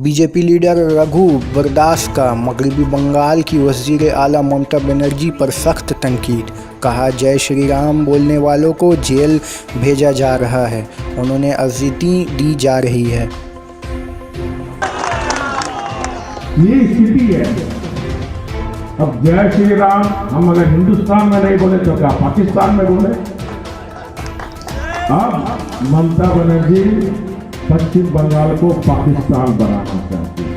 BJP leader Raghu बरदास का मगरबी बंगाल की वज़ीर आला ममता बनर्जी पर सख्त तनकीद। कहा, जय श्री राम बोलने वालों को जेल भेजा जा रहा है, उन्होंने अज़ियतें दी जा रही है। ये स्थिति है। अब जय श्री राम हम अगर हिंदुस्तान में नहीं बोले तो क्या पाकिस्तान में बोले? अब ममता बनर्जी पश्चिम बंगाल को पाकिस्तान बनाना चाहती है।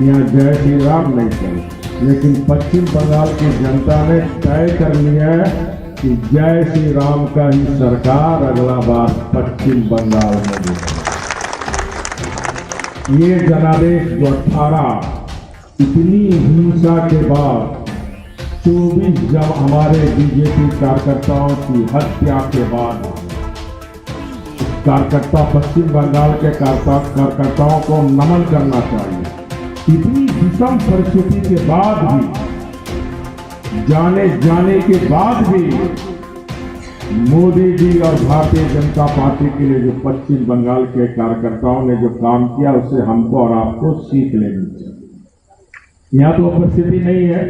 यहाँ जय श्री राम नहीं चले, लेकिन पश्चिम बंगाल की जनता ने तय कर लिया है कि जय श्री राम का ही सरकार अगला बार पश्चिम बंगाल में देगी। ये जनादेश जो 18 इतनी हिंसा के बाद 24 जब हमारे बीजेपी कार्यकर्ताओं की हत्या के बाद कार्यकर्ता पश्चिम बंगाल के कार्यकर्ताओं को नमन करना चाहिए। इतनी विषम परिस्थिति के बाद भी, जाने के बाद भी मोदी जी और भारतीय जनता पार्टी के लिए जो पश्चिम बंगाल के कार्यकर्ताओं ने जो काम किया, उससे हमको और आपको सीख लेनी चाहिए। यहाँ तो परिस्थिति नहीं है